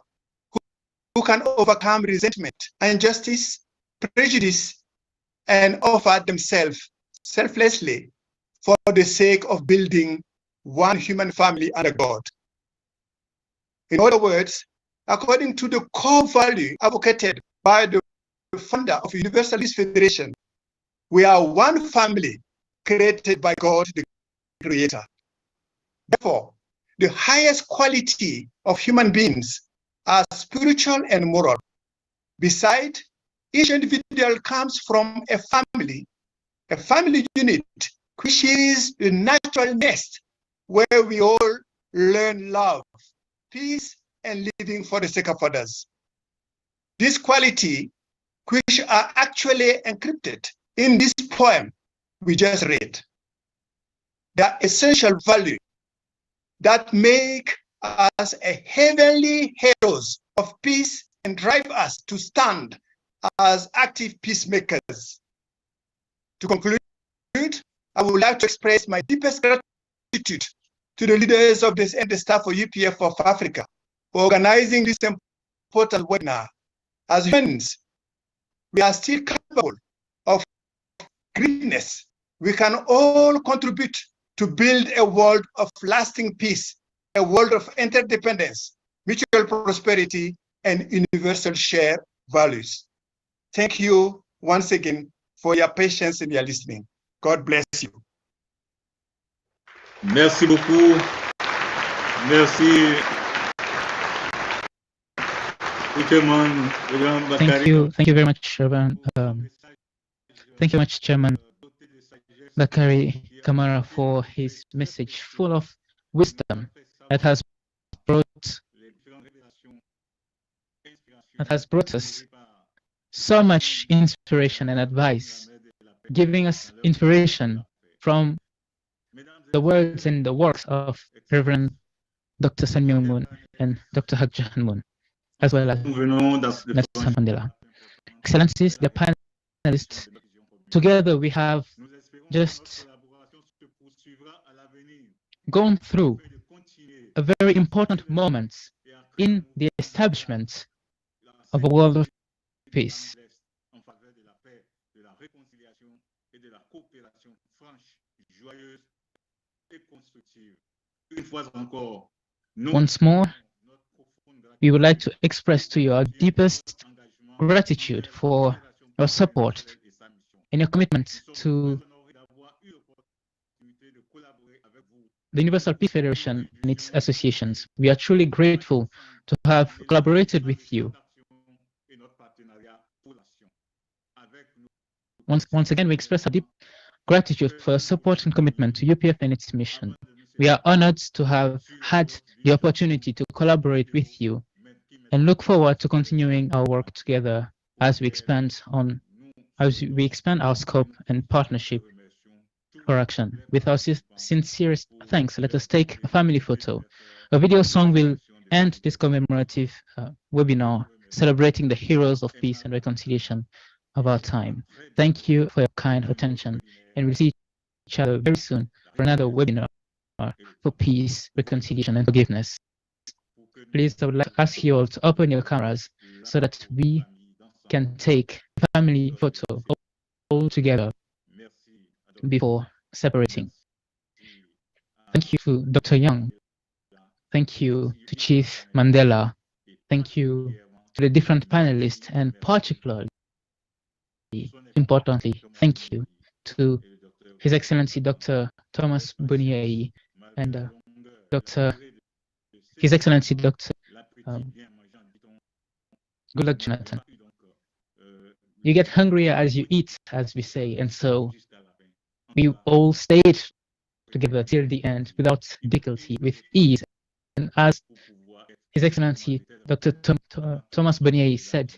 who can overcome resentment, injustice, prejudice, and offer themselves selflessly for the sake of building one human family under God. In other words, according to the core value advocated by the founder of Universalist Federation, we are one family created by God, the Creator. Therefore, the highest quality of human beings are spiritual and moral. Besides, each individual comes from a family unit, which is the natural nest where we all learn love, peace, and living for the sake of others. These qualities, which are actually encrypted in this poem we just read, they are essential value that make us a heavenly heroes of peace and drive us to stand as active peacemakers. To conclude, I would like to express my deepest gratitude to the leaders of this and the staff of UPF of Africa for organizing this important webinar. As humans, we are still capable of greatness. We can all contribute to build a world of lasting peace, a world of interdependence, mutual prosperity, and universal shared values. Thank you once again for your patience and your listening. God bless you. Merci beaucoup. Merci. Thank you very much, Chairman. Thank you much, Chairman Bakari Kamara, for his message full of wisdom that has brought us so much inspiration and advice, giving us inspiration from the words and the works of Reverend Dr. Sun Myung Moon and Dr. Hak Jahan Moon, as well as Nelson Mandela. Excellencies, the panelists, together we have just gone through a very important moment in the establishment of a world of peace. Once more, we would like to express to you our deepest gratitude for your support and your commitment to the Universal Peace Federation and its associations. We are truly grateful to have collaborated with you. Once again, we express our deep gratitude for your support and commitment to UPF and its mission. We are honored to have had the opportunity to collaborate with you and look forward to continuing our work together as we expand our scope and partnership for action. With our sincerest thanks, let us take a family photo. A video song will end this commemorative webinar celebrating the heroes of peace and reconciliation of our time. Thank you for your kind attention, and we'll see each other very soon for another webinar for peace, reconciliation, and forgiveness. Please, I would like to ask you all to open your cameras so that we can take a family photo all together before separating. Thank you to Dr. Young. Thank you to Chief Mandela. Thank you to the different panelists, and particularly importantly, thank you to His Excellency Dr. Thomas Boniai and His Excellency Dr. Goodluck Jonathan. You get hungrier as you eat, as we say, and so we all stayed together till the end without difficulty, with ease. And as His Excellency Dr. Thomas Boniai said,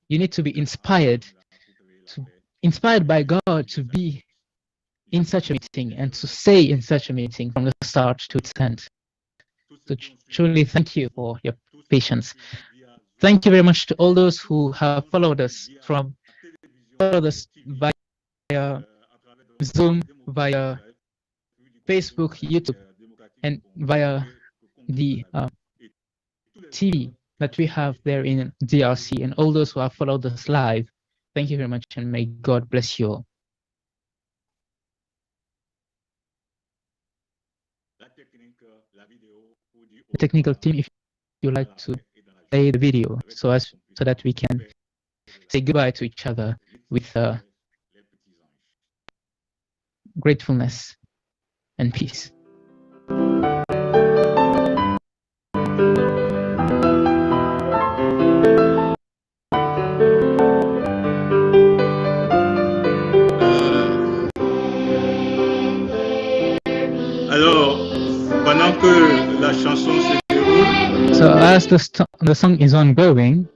you need to be inspired by God to be in such a meeting and to stay in such a meeting from the start to its end. So truly thank you for your patience. Thank you very much to all those who have followed us via Zoom, via Facebook, YouTube, and via the TV that we have there in DRC, and all those who have followed us live. Thank you very much, and may God bless you all. The technical team, if you like to play the video so that we can say goodbye to each other with gratefulness and peace. Alors, pendant que la chanson se déroule, so as the song is ongoing,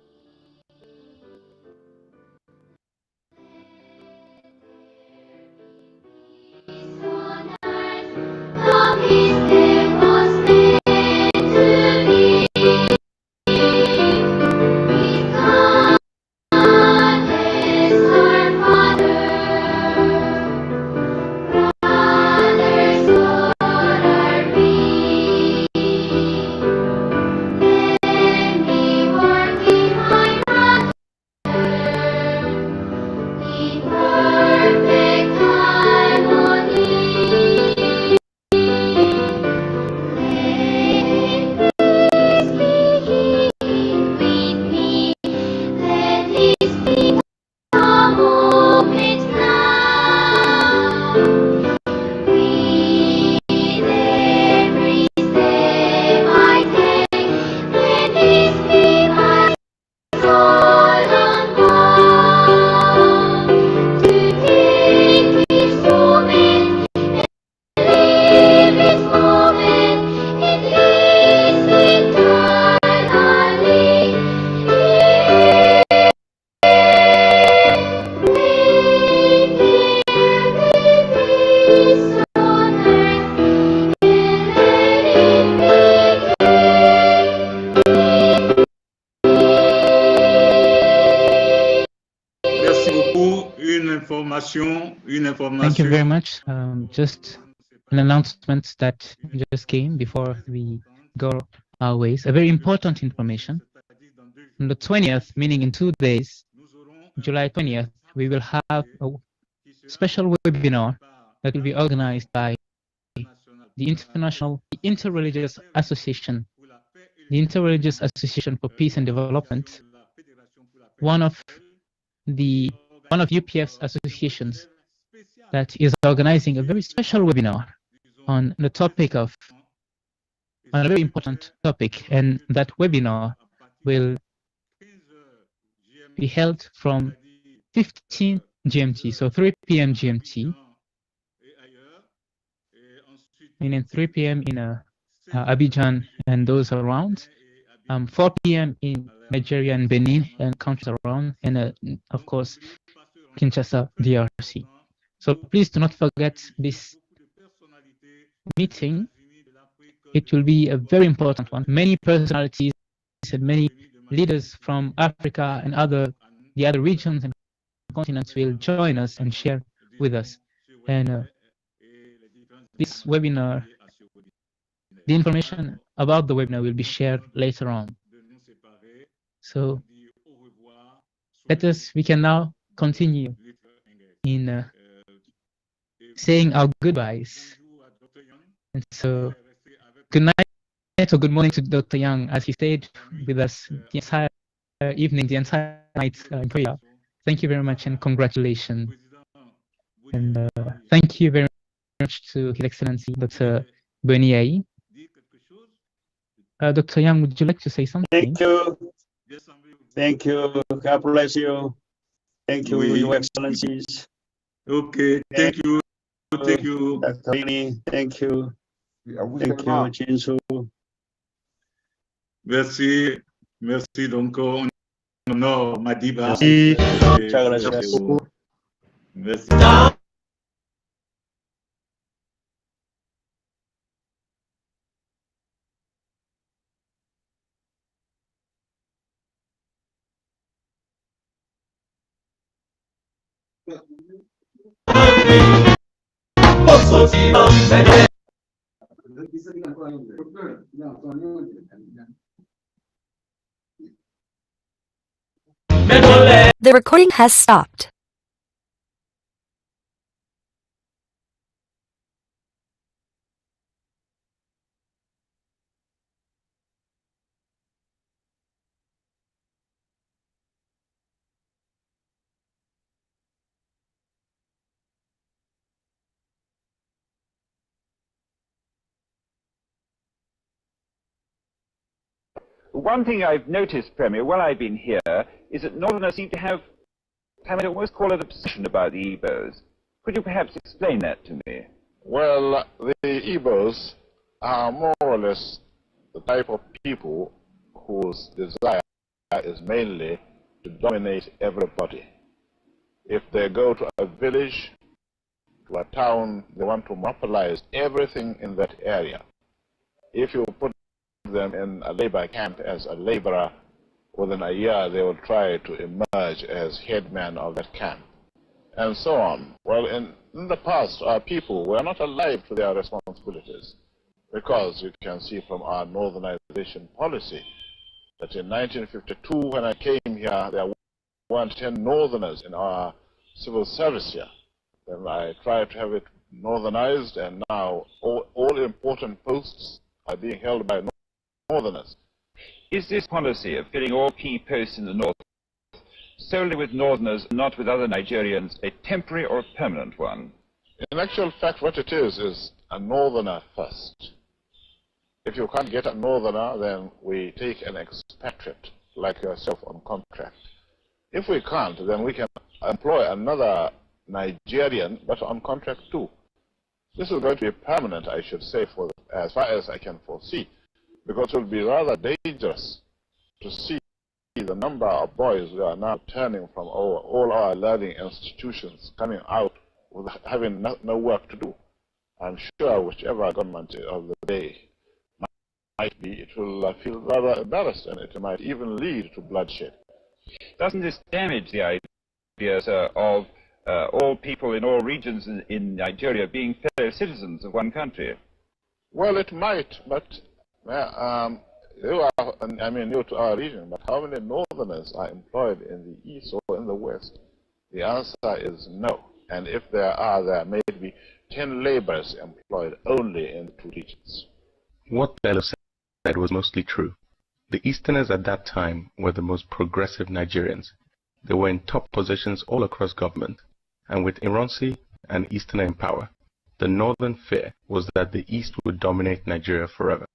thank you very much. Just an announcement that just came before we go our ways. A very important information. On the 20th, meaning in 2 days, July 20th, we will have a special webinar that will be organized by the Interreligious Association, the Interreligious Association for Peace and Development, one of UPF's associations that is organizing a very special webinar on the topic of, on a very important topic, and that webinar will be held from 15 GMT, so 3 p.m. GMT, meaning 3 p.m. in Abidjan and those around, 4 p.m. in Nigeria and Benin and countries around, and of course, Kinshasa, DRC. So please do not forget this meeting. It will be a very important one. Many personalities and many leaders from Africa and the other regions and continents will join us and share with us. And this webinar, the information about the webinar will be shared later on. So we can now continue in saying our goodbyes. And so good night or good morning to Dr. Young, as he stayed with us the entire evening, the entire night in prayer. Thank you very much and congratulations. And thank you very much to His Excellency Dr. Boniai. Dr. Young, would you like to say something? Thank you. Thank you. God bless you. Thank you, Your Excellencies. Okay, thank you. Thank you. Dr. Rini, thank you. Thank you, Jinsu. Merci. Merci donc. Non, Madiba. Merci. Muchas gracias. Merci. The recording has stopped. One thing I've noticed, Premier, while I've been here, is that Northerners seem to have, I would almost call it obsession about the Igbos. Could you perhaps explain that to me? Well, the Igbos are more or less the type of people whose desire is mainly to dominate everybody. If they go to a village, to a town, they want to monopolize everything in that area. If you put them in a labor camp as a laborer, within a year they will try to emerge as headman of that camp, and so on. Well, in the past, our people were not alive to their responsibilities, because you can see from our northernization policy that in 1952, when I came here, there weren't 10 northerners in our civil service here. Then I tried to have it northernized, and now all important posts are being held by northerners. Is this policy of filling all key posts in the north solely with northerners, not with other Nigerians, a temporary or a permanent one? In actual fact, what it is a northerner first. If you can't get a northerner, then we take an expatriate like yourself on contract. If we can't, then we can employ another Nigerian, but on contract too. This is going to be permanent, I should say, for as far as I can foresee, because it will be rather dangerous to see the number of boys who are now turning from all our learning institutions, coming out with having no work to do. I'm sure whichever government of the day might be, it will feel rather embarrassed, and it might even lead to bloodshed. Doesn't this damage the idea, sir, of all people in all regions in Nigeria being fellow citizens of one country? Well, it might, but you are, I mean, new to our region, but how many northerners are employed in the east or in the west? The answer is no. And if there are, there may be 10 laborers employed only in the two regions. What Bello said was mostly true. The Easterners at that time were the most progressive Nigerians. They were in top positions all across government. And with Ironsi and Easterner in power, the northern fear was that the East would dominate Nigeria forever.